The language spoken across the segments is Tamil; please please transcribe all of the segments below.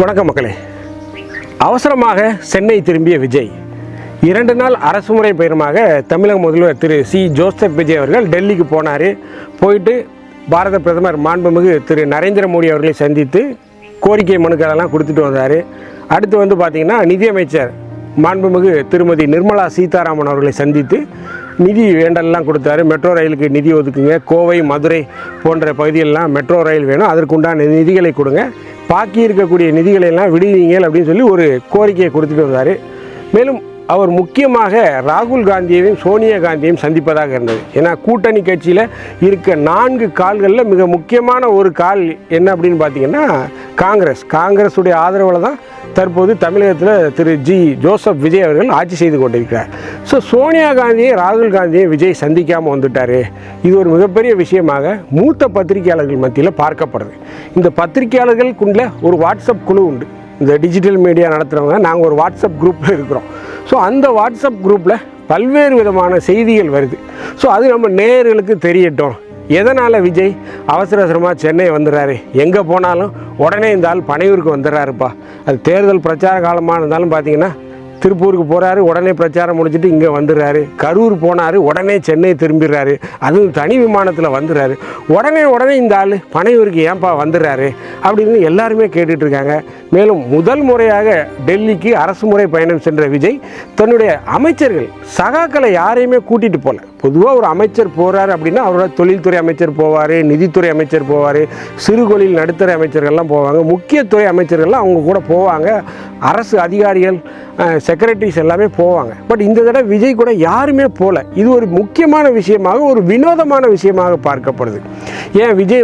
வணக்கம் மக்களே. அவசரமாக சென்னை திரும்பிய விஜய் 2 நாள் அரசுமுறை பயணமாக தமிழக முதல்வர் திரு சி ஜோசப் விஜய் அவர்கள் டெல்லிக்கு போனார். போயிட்டு பாரத பிரதமர் மாண்புமிகு திரு நரேந்திர மோடி அவர்களை சந்தித்து கோரிக்கை மனுக்களெல்லாம் கொடுத்துட்டு வந்தார். அடுத்து வந்து பார்த்திங்கன்னா நிதியமைச்சர் மாண்புமிகு திருமதி நிர்மலா சீதாராமன் அவர்களை சந்தித்து நிதி வேண்டல்லாம் கொடுத்தாரு. மெட்ரோ ரயிலுக்கு நிதி ஒதுக்குங்க, கோவை மதுரை போன்ற பகுதிகளெலாம் மெட்ரோ ரயில் வேணும், அதற்குண்டான நிதிகளை கொடுங்க, பாக்கி இருக்கக்கூடிய நிதிகளெல்லாம் விடுவீங்கள் அப்படின்னு சொல்லி ஒரு கோரிக்கையை கொடுத்துட்டு வந்தார். மேலும் அவர் முக்கியமாக ராகுல் காந்தியையும் சோனியா காந்தியையும் சந்திப்பதாக இருந்தது. ஏன்னா கூட்டணி கட்சியில் இருக்க 4 கால்களில் மிக முக்கியமான ஒரு கால் என்ன அப்படின்னு பார்த்தீங்கன்னா காங்கிரஸுடைய ஆதரவில் தான் தற்போது தமிழகத்தில் திரு ஜி ஜோசப் விஜய் அவர்கள் ஆட்சி செய்து கொண்டிருக்கிறார். ஸோ சோனியா காந்தியை ராகுல் காந்தியை விஜய் சந்திக்காமல் வந்துட்டார். இது ஒரு மிகப்பெரிய விஷயமாக மூத்த பத்திரிகையாளர்கள் மத்தியில் பார்க்கப்படுது. இந்த பத்திரிகையாளர்களுக்குள்ள ஒரு வாட்ஸ்அப் குழு உண்டு. இந்த டிஜிட்டல் மீடியா நடத்துகிறவங்க நாங்கள் ஒரு வாட்ஸ்அப் குரூப்பில் இருக்கிறோம். ஸோ அந்த வாட்ஸ்அப் குரூப்பில் பல்வேறு விதமான செய்திகள் வருது. ஸோ அது நம்ம நேயர்களுக்கு தெரியட்டும். எதனால் விஜய் அவசரமாக சென்னை வந்துடுறாரு, எங்கே போனாலும் உடனே இந்த ஆள் பனையூருக்கு வந்துடுறாருப்பா. அது தேர்தல் பிரச்சார காலமாக இருந்தாலும் பார்த்தீங்கன்னா திருப்பூருக்கு போகிறாரு, உடனே பிரச்சாரம் முடிச்சுட்டு இங்கே வந்துடுறாரு. கரூர் போனார், உடனே சென்னை திரும்பிடுறாரு, அதுவும் தனி விமானத்தில் வந்துடுறாரு. உடனே இந்த ஆள் பனையூருக்கு ஏன்பா வந்துடுறாரு அப்படின்னு எல்லாருமே கேட்டுட்ருக்காங்க. மேலும் முதல் முறையாக டெல்லிக்கு அரசு முறை பயணம் சென்ற விஜய் தன்னுடைய அமைச்சர்கள் சகாக்களை யாரையுமே கூட்டிகிட்டு போகல. பொதுவாக ஒரு அமைச்சர் போகிறாரு அப்படின்னா அவரோட தொழில்துறை அமைச்சர் போவார், நிதித்துறை அமைச்சர் போவார், சிறுகொழில் நடுத்தர அமைச்சர்கள்லாம் போவாங்க, முக்கியத்துறை அமைச்சர்கள்லாம் அவங்க கூட போவாங்க, அரசு அதிகாரிகள் செக்ரட்டரிஸ் எல்லாமே போவாங்க. பட் இந்த தடவை விஜய் கூட யாருமே போகல. இது ஒரு முக்கியமான விஷயமாக, ஒரு வினோதமான விஷயமாக பார்க்கப்படுது. ஏன் விஜய்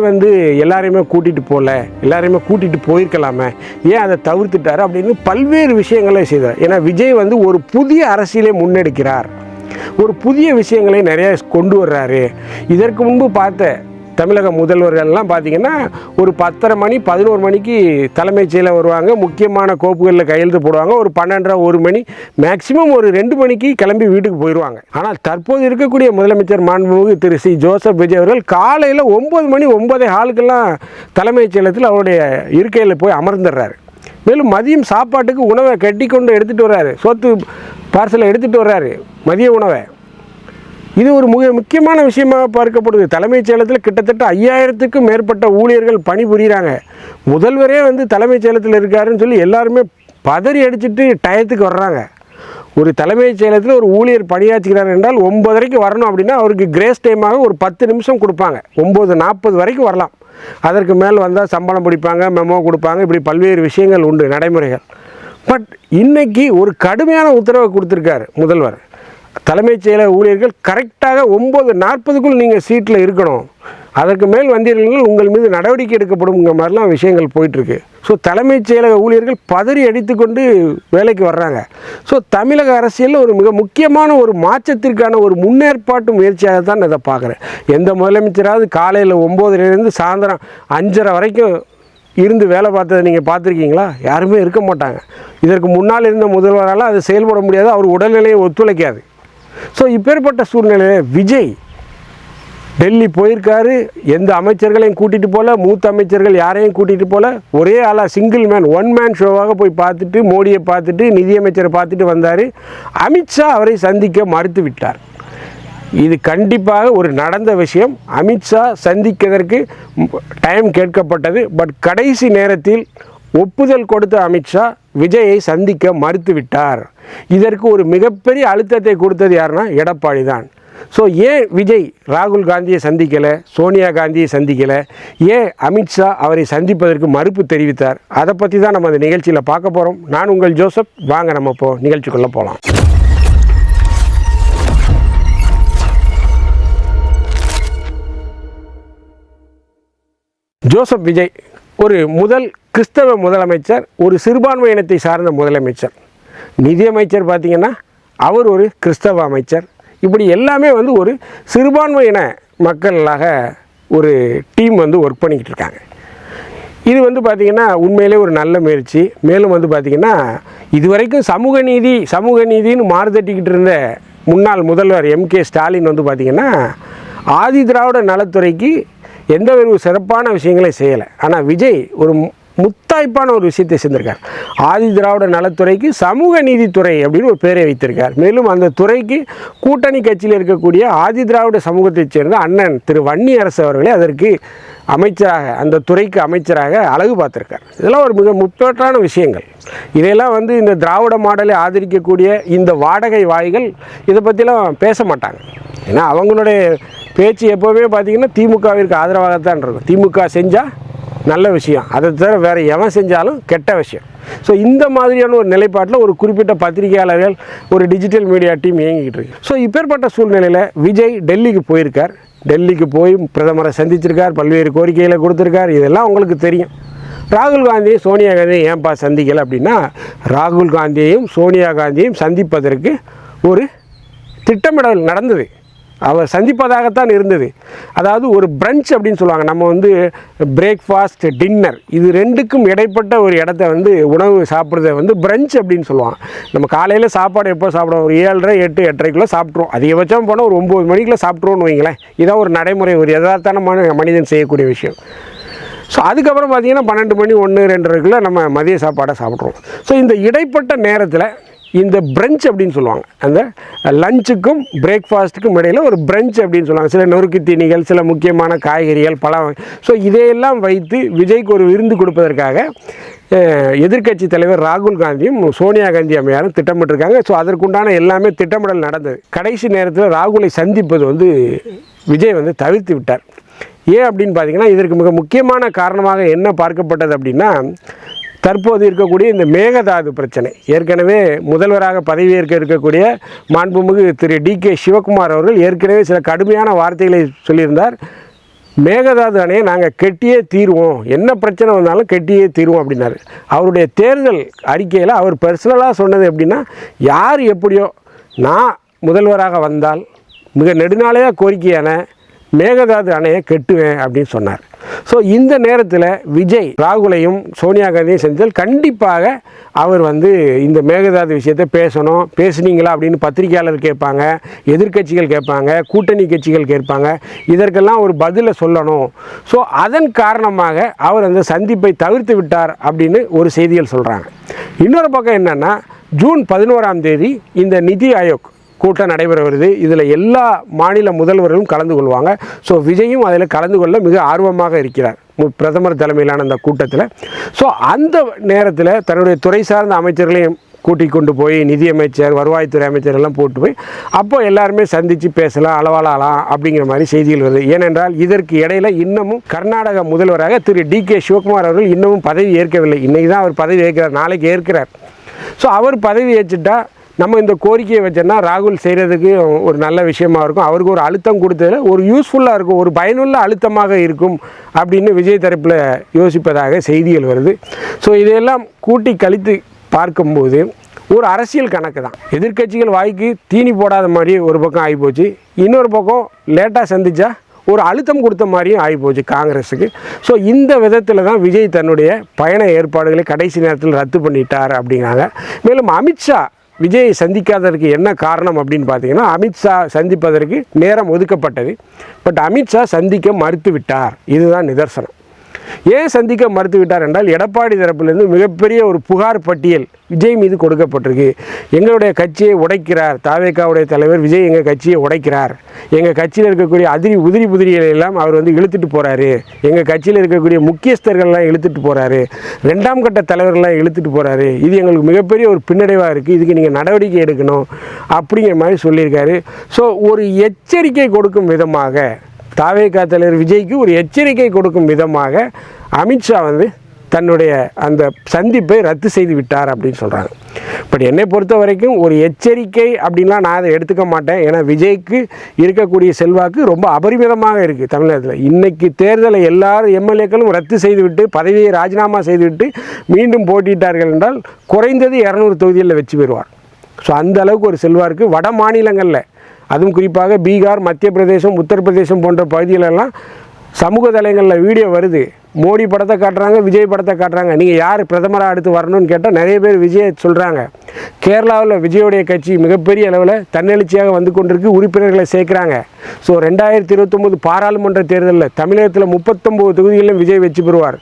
எல்லாரையுமே கூட்டிகிட்டு போகல, எல்லாரையுமே கூட்டிகிட்டு போயிருக்கலாமே, ஏன் அதை தவிர்த்துட்டார் அப்படின்னு பல்வேறு விஷயங்களை செய்தார். ஏன்னா விஜய் ஒரு புதிய அரசியலை முன்னெடுக்கிறார், ஒரு புதிய விஷயங்களை நிறைய கொண்டு வர்றாரு. இதற்கு முன்பு பார்த்த தமிழக முதல்வர்கள்லாம் பார்த்திங்கன்னா ஒரு 10:30 மணி 11 மணிக்கு தலைமைச் செயலர் வருவாங்க, முக்கியமான கோப்புகளில் கையெழுத்து போடுவாங்க, ஒரு 12:30 1 மணி மேக்சிமம் ஒரு 2 மணிக்கு கிளம்பி வீட்டுக்கு போயிடுவாங்க. ஆனால் தற்போது இருக்கக்கூடிய முதலமைச்சர் மாண்புமிகு திரு சி ஜோசப் விஜய் அவர்கள் காலையில் 9 மணி 9:15 தலைமைச் செயலகத்தில் அவருடைய இருக்கையில் போய் அமர்ந்துடுறாரு. மேலும் மதியம் சாப்பாட்டுக்கு உணவை கட்டி கொண்டு எடுத்துகிட்டு வர்றாரு, சோத்து பார்சலை எடுத்துகிட்டு வர்றாரு மதிய உணவை. இது ஒரு முக்கியமான விஷயமாக பார்க்கப்படுது. தலைமைச் செயலகத்தில் கிட்டத்தட்ட 5000க்கும் மேற்பட்ட ஊழியர்கள் பணிபுரிகிறாங்க. முதல்வரே தலைமைச் செயலகத்தில் இருக்காருன்னு சொல்லி எல்லாருமே பதறி அடிச்சுட்டு டயத்துக்கு வர்றாங்க. ஒரு தலைமைச் செயலகத்தில் ஒரு ஊழியர் பணியாற்றுகிறார் என்றால் 9:30 வரணும் அப்படின்னா அவருக்கு கிரேஸ் டைமாக ஒரு 10 நிமிஷம் கொடுப்பாங்க. 9:40 வரைக்கும் வரலாம். அதற்கு மேல் வந்தால் சம்பளம் பிடிப்பாங்க, மெமோ கொடுப்பாங்க, இப்படி பல்வேறு விஷயங்கள் உண்டு, நடைமுறைகள். பட் இன்றைக்கி ஒரு கடுமையான உத்தரவை கொடுத்துருக்காரு முதல்வர். தலைமைச் செயலக ஊழியர்கள் கரெக்டாக 9:40க்குள் நீங்கள் சீட்டில் இருக்கணும், அதற்கு மேல் வந்தீர்கள் உங்கள் மீது நடவடிக்கை எடுக்கப்படும்ங்கிற மாதிரிலாம் விஷயங்கள் போயிட்டுருக்கு. ஸோ தலைமைச் செயலக ஊழியர்கள் பதறி அடித்து கொண்டு வேலைக்கு வர்றாங்க. ஸோ தமிழக அரசியலில் ஒரு மிக முக்கியமான ஒரு மாற்றத்திற்கான ஒரு முன்னேற்பாட்டு முயற்சியாக தான் இதை பார்க்குறேன். எந்த முதலமைச்சராவது காலையில் 9:00 சாயந்தரம் 5:30 வரைக்கும் இருந்து வேலை பார்த்ததை நீங்கள் பார்த்துருக்கீங்களா? யாருமே இருக்க மாட்டாங்க. இதற்கு முன்னால் இருந்த முதல்வரால் அது செயல்பட முடியாது, அவர் உடல்நிலையை ஒத்துழைக்காது. ஸோ இப்பேற்பட்ட சூழ்நிலையில் விஜய் டெல்லி போயிருக்காரு. எந்த அமைச்சர்களையும் கூட்டிகிட்டு போகல, மூத்த அமைச்சர்கள் யாரையும் கூட்டிகிட்டு போகல, ஒரே ஆளாக சிங்கிள் மேன் 1 மேன் ஷோவாக போய் பார்த்துட்டு மோடியை பார்த்துட்டு நிதியமைச்சரை பார்த்துட்டு வந்தார். அமித்ஷா அவரை சந்திக்க மறுத்து விட்டார். இது கண்டிப்பாக ஒரு நடந்த விஷயம். அமித்ஷா சந்திக்கிறதற்கு டைம் கேட்கப்பட்டது. பட் கடைசி நேரத்தில் ஒப்புதல் கொடுத்த அமித்ஷா விஜயை சந்திக்க மறுத்து விட்டார். இதற்கு ஒரு மிகப்பெரிய அழுத்தத்தை கொடுத்தது யாருன்னா எடப்பாடி தான். ஸோ ஏன் விஜய் ராகுல் காந்தியை சந்திக்கலை, சோனியா காந்தியை சந்திக்கலை, ஏன் அமித்ஷா அவரை சந்திப்பதற்கு மறுப்பு தெரிவித்தார், அதை பற்றி தான் நம்ம அந்த நிகழ்ச்சியில் பார்க்க போகிறோம். நான் உங்கள் ஜோசப். வாங்க நம்ம இப்போ நிகழ்ச்சிக்குள்ளே போகலாம். ஜோசப் விஜய் ஒரு கிறிஸ்தவ முதலமைச்சர், ஒரு சிறுபான்மை இனத்தை சார்ந்த முதலமைச்சர். நிதியமைச்சர் பார்த்திங்கன்னா அவர் ஒரு கிறிஸ்தவ அமைச்சர். இப்படி எல்லாமே ஒரு சிறுபான்மை இன மக்களாக ஒரு டீம் ஒர்க் பண்ணிக்கிட்டு இருக்காங்க. இது பார்த்திங்கன்னா உண்மையிலே ஒரு நல்ல முயற்சி. மேலும் பார்த்திங்கன்னா இதுவரைக்கும் சமூக நீதின்னு மாறுதட்டிக்கிட்டு இருந்த முன்னாள் முதல்வர் MK ஸ்டாலின் பார்த்திங்கன்னா ஆதி திராவிட நலத்துறைக்கு எந்த ஒரு சிறப்பான விஷயங்களையும் செய்யலை. ஆனால் விஜய் ஒரு முத்தாய்ப்பான ஒரு விஷயத்தை செஞ்சிருக்கார். ஆதி திராவிட நலத்துறைக்கு சமூக நீதித்துறை அப்படின்னு ஒரு பேரை வைத்திருக்கார். மேலும் அந்த துறைக்கு கூட்டணி கட்சியில் இருக்கக்கூடிய ஆதி திராவிட சமூகத்தைச் சேர்ந்த அண்ணன் திரு வன்னியரசு அவர்களே அதற்கு அமைச்சராக, அந்த துறைக்கு அமைச்சராக அழகு பார்த்துருக்கார். இதெல்லாம் ஒரு மிக முற்போக்கான விஷயங்கள். இதையெல்லாம் இந்த திராவிட மாடலை ஆதரிக்கக்கூடிய இந்த வாடகை வாய்கள் இதை பற்றிலாம் பேச மாட்டாங்க. ஏன்னா அவங்களுடைய பேச்சு எப்போவுமே பார்த்திங்கன்னா திமுகவிற்கு ஆதரவாகத்தான் இருக்கும். திமுக செஞ்சால் நல்ல விஷயம், அதை தவிர வேறு எவன் செஞ்சாலும் கெட்ட விஷயம். ஸோ இந்த மாதிரியான ஒரு நிலைப்பாட்டில் ஒரு குறிப்பிட்ட பத்திரிகையாளர்கள், ஒரு டிஜிட்டல் மீடியா டீம் இயங்கிக்கிட்டு இருக்கு. ஸோ இப்பேற்பட்ட சூழ்நிலையில் விஜய் டெல்லிக்கு போயிருக்கார். டெல்லிக்கு போய் பிரதமரை சந்திச்சிருக்கார், பல்வேறு கோரிக்கைகளை கொடுத்துருக்கார். இதெல்லாம் உங்களுக்கு தெரியும். ராகுல் காந்தியும் சோனியா காந்தியும் ஏன்பா சந்திக்கலை அப்படின்னா, ராகுல் காந்தியையும் சோனியா காந்தியையும் சந்திப்பதற்கு ஒரு திட்டமிடல் நடந்தது. அவர் சந்திப்பதாகத்தான் இருந்தது. அதாவது ஒரு பிரஞ்ச் அப்படின்னு சொல்லுவாங்க. நம்ம பிரேக்ஃபாஸ்ட், டின்னர் இது ரெண்டுக்கும் இடைப்பட்ட ஒரு இடத்த உணவு சாப்பிட்றத பிரஞ்ச் அப்படின்னு சொல்லுவாங்க. நம்ம காலையில் சாப்பாடு எப்போ சாப்பிடுவோம்? ஒரு 7:30, 8, 8:30 சாப்பிட்ருவோம். அதிகபட்சம் போனால் ஒரு 9 மணிக்குள்ளே சாப்பிட்ருவோன்னு வைங்களேன். இதான் ஒரு நடைமுறை, ஒரு யதார்த்தமான மனிதன் செய்யக்கூடிய விஷயம். ஸோ அதுக்கப்புறம் பார்த்திங்கன்னா 12 மணி, 1, 2:30 நம்ம மதிய சாப்பாடை சாப்பிட்ருவோம். ஸோ இந்த இடைப்பட்ட நேரத்தில் இந்த பிரஞ்ச் அப்படின்னு சொல்லுவாங்க. அந்த லஞ்சுக்கும் பிரேக்ஃபாஸ்ட்டுக்கும் இடையில் ஒரு பிரஞ்ச் அப்படின்னு சொல்லுவாங்க. சில நொறுக்கு தீனிகள், சில முக்கியமான காய்கறிகள், பழம். ஸோ இதையெல்லாம் வைத்து விஜய்க்கு ஒரு விருந்து கொடுப்பதற்காக எதிர்க்கட்சி தலைவர் ராகுல் காந்தியும் சோனியா காந்தி அம்மையாரும் திட்டமிட்டிருக்காங்க. ஸோ அதற்குண்டான எல்லாமே திட்டமிடல் நடந்தது. கடைசி நேரத்தில் ராகுலை சந்திப்பது விஜய் தவிர்த்து விட்டார். ஏன் அப்படின்னு பார்த்தீங்கன்னா, இதற்கு மிக முக்கியமான காரணமாக என்ன பார்க்கப்பட்டது அப்படின்னா, தற்போது இருக்கக்கூடிய இந்த மேகதாது பிரச்சனை. ஏற்கனவே முதல்வராக பதவியேற்க இருக்கக்கூடிய மாண்புமிகு திரு DK சிவகுமார் அவர்கள் ஏற்கனவே சில கடுமையான வார்த்தைகளை சொல்லியிருந்தார். மேகதாது அணையை நாங்கள் கெட்டியே தீர்வோம், என்ன பிரச்சனை வந்தாலும் கெட்டியே தீர்வோம் அப்படின்னாரு. அவருடைய தேர்தல் அறிக்கையில் அவர் பர்சனலாக சொன்னது எப்படின்னா, யார் எப்படியோ நான் முதல்வராக வந்தால் மிக நெடுநாளையாக கோரிக்கையான மேகதாது அணையை கெட்டுவேன் அப்படின்னு சொன்னார். ஸோ இந்த நேரத்தில் விஜய் ராகுலையும் சோனியா காந்தியும் செஞ்சால் கண்டிப்பாக அவர் இந்த மேகதாது விஷயத்தை பேசணும். பேசுனீங்களா அப்படின்னு பத்திரிகையாளர் கேட்பாங்க, எதிர்க்கட்சிகள் கேட்பாங்க, கூட்டணி கட்சிகள் கேட்பாங்க. இதற்கெல்லாம் ஒரு பதிலை சொல்லணும். ஸோ அதன் காரணமாக அவர் அந்த சந்திப்பை தவிர்த்து விட்டார் அப்படின்னு ஒரு செய்திகள் சொல்கிறாங்க. இன்னொரு பக்கம் என்னென்னா, ஜூன் 11ஆம் தேதி இந்த நிதி ஆயோக் கூட்டம் நடைபெற வருது. இதில் எல்லா மாநில முதல்வர்களும் கலந்து கொள்வாங்க. ஸோ விஜயும் அதில் கலந்து கொள்ள மிக ஆர்வமாக இருக்கிறார், பிரதமர் தலைமையிலான அந்த கூட்டத்தில். ஸோ அந்த நேரத்தில் தன்னுடைய துறை சார்ந்த அமைச்சர்களையும் கூட்டிக் கொண்டு போய் நிதியமைச்சர், வருவாய்த்துறை அமைச்சர் எல்லாம் போட்டு போய் அப்போ எல்லாருமே சந்தித்து பேசலாம், அளவாலாம் அப்படிங்கிற மாதிரி செய்திகள் வருது. ஏனென்றால் இதற்கு இடையில் இன்னமும் கர்நாடக முதல்வராக திரு DK சிவகுமார் அவர்கள் இன்னமும் பதவி ஏற்கவில்லை. இன்றைக்கி தான் அவர் பதவி ஏற்கிறார், நாளைக்கு ஏற்கிறார். ஸோ அவர் பதவி ஏற்றுட்டா நம்ம இந்த கோரிக்கையை வச்சோன்னா ராகுல் செய்கிறதுக்கு ஒரு நல்ல விஷயமா இருக்கும். அவருக்கு ஒரு அழுத்தம் கொடுத்ததில் ஒரு யூஸ்ஃபுல்லாக இருக்கும், ஒரு பயனுள்ள அழுத்தமாக இருக்கும் அப்படின்னு விஜய் தரப்பில் யோசிப்பதாக செய்திகள் வருது. ஸோ இதையெல்லாம் கூட்டி கழித்து பார்க்கும்போது ஒரு அரசியல் கணக்கு தான். எதிர்க்கட்சிகள் வாய்க்கு தீனி போடாத மாதிரி ஒரு பக்கம் ஆகிப்போச்சு, இன்னொரு பக்கம் லேட்டாக சந்தித்தா ஒரு அழுத்தம் கொடுத்த மாதிரியும் ஆகிப்போச்சு காங்கிரஸுக்கு. ஸோ இந்த விதத்தில் தான் விஜய் தன்னுடைய பயண ஏற்பாடுகளை கடைசி நேரத்தில் ரத்து பண்ணிட்டார் அப்படிங்கிறாங்க. மேலும் அமித்ஷா விஜயை சந்திக்காததற்கு என்ன காரணம் அப்படின்னு பார்த்தீங்கன்னா, அமித்ஷா சந்திப்பதற்கு நேரம் ஒதுக்கப்பட்டது. பட் அமித்ஷா சந்திக்க மறுத்து விட்டார். இதுதான் நிதர்சனம். ஏன் சந்திக்க மறுத்து விட்டார் என்றால், எடப்பாடி தரப்பிலிருந்து மிகப்பெரிய ஒரு புகார் பட்டியல் விஜய் மீது கொடுக்கப்பட்டிருக்கு. எங்களுடைய கட்சியை உடைக்கிறார், தாவேகாவுடைய தலைவர் விஜய் எங்கள் கட்சியை உடைக்கிறார், எங்கள் கட்சியில் இருக்கக்கூடிய உதிரிகளை எல்லாம் அவர் இழுத்துட்டு போகிறாரு, எங்கள் கட்சியில் இருக்கக்கூடிய முக்கியஸ்தர்கள்லாம் இழுத்துட்டு போகிறாரு, 2ஆம் கட்ட தலைவர்கள்லாம் இழுத்துட்டு போகிறாரு, இது எங்களுக்கு மிகப்பெரிய ஒரு பின்னடைவாக இருக்குது, இதுக்கு நீங்கள் நடவடிக்கை எடுக்கணும் அப்படிங்கிற மாதிரி சொல்லியிருக்காரு. ஸோ ஒரு எச்சரிக்கை கொடுக்கும் விதமாக, தாவேகா தலைவர் விஜய்க்கு ஒரு எச்சரிக்கை கொடுக்கும் விதமாக அமித்ஷா தன்னுடைய அந்த சந்திப்பை ரத்து செய்து விட்டார் அப்படின்னு சொல்கிறாங்க. பட் என்னை பொறுத்த வரைக்கும் ஒரு எச்சரிக்கை அப்படின்லாம் நான் அதை எடுத்துக்க மாட்டேன். ஏன்னா விஜய்க்கு இருக்கக்கூடிய செல்வாக்கு ரொம்ப அபரிமிதமாக இருக்குது தமிழகத்தில். இன்றைக்கி தேர்தலை எல்லாரும் எம்எல்ஏக்களும் ரத்து செய்துவிட்டு பதவியை ராஜினாமா செய்துவிட்டு மீண்டும் போட்டியிட்டார்கள் என்றால் குறைந்தது 200 தொகுதிகளில் வெற்றி பெறுவார். ஸோ அந்த அளவுக்கு ஒரு செல்வாக்கு வட மாநிலங்களில், அதுவும் குறிப்பாக பீகார், மத்திய பிரதேசம், உத்தரப்பிரதேசம் போன்ற பகுதிகளெல்லாம் சமூக தலைங்களில் வீடியோ வருது. மோடி படத்தை காட்டுறாங்க, விஜய் படத்தை காட்டுறாங்க. நீங்கள் யார் பிரதமராக அடுத்து வரணும்னு கேட்டால் நிறைய பேர் விஜயை சொல்கிறாங்க. கேரளாவில் விஜயோடைய கட்சி மிகப்பெரிய அளவில் தன்னெழுச்சியாக வந்து கொண்டிருக்கு, உறுப்பினர்களை சேர்க்குறாங்க. ஸோ 2029 பாராளுமன்ற தேர்தலில் தமிழகத்தில் 39 தொகுதிகளிலும் விஜய் வெற்றி பெறுவார்.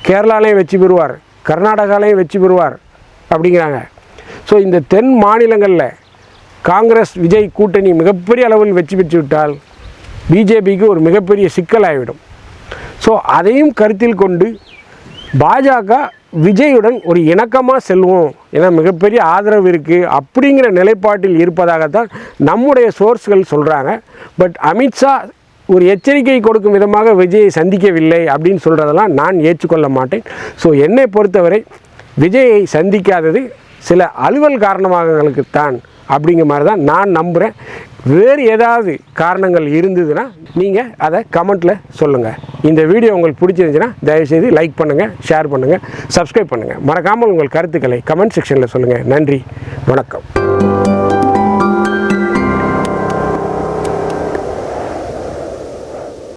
கேரளாலையும் வெற்றி பெறுவார், கர்நாடகாலையும் வெற்றி பெறுவார் அப்படிங்கிறாங்க. ஸோ இந்த தென் மாநிலங்களில் காங்கிரஸ் விஜய் கூட்டணி மிகப்பெரிய அளவில் வெற்றி பெற்று விட்டால் பிஜேபிக்கு ஒரு மிகப்பெரிய சிக்கலாகிவிடும். ஸோ அதையும் கருத்தில் கொண்டு பாஜக விஜயுடன் ஒரு இணக்கமாக செல்வோம், ஏன்னா மிகப்பெரிய ஆதரவு இருக்குது அப்படிங்கிற நிலைப்பாட்டில் இருப்பதாகத்தான் நம்முடைய சோர்ஸ்கள் சொல்கிறாங்க. பட் அமித்ஷா ஒரு எச்சரிக்கை கொடுக்கும் விதமாக விஜயை சந்திக்கவில்லை அப்படின்னு சொல்கிறதெல்லாம் நான் ஏற்றுக்கொள்ள மாட்டேன். ஸோ என்னை பொறுத்தவரை விஜயை சந்திக்காதது சில அலுவல் காரணமாகங்களுக்குத்தான் அப்படிங்கிற மாதிரி தான் நான் நம்புகிறேன். வேறு ஏதாவது காரணங்கள் இருந்ததுன்னா நீங்கள் அதை கமெண்ட்டில் சொல்லுங்கள். இந்த வீடியோ உங்களுக்கு பிடிச்சிருந்துச்சுன்னா தயவுசெய்து லைக் பண்ணுங்கள், ஷேர் பண்ணுங்கள், சப்ஸ்கிரைப் பண்ணுங்கள். மறக்காமல் உங்கள் கருத்துக்களை கமெண்ட் செக்ஷனில் சொல்லுங்கள். நன்றி, வணக்கம்.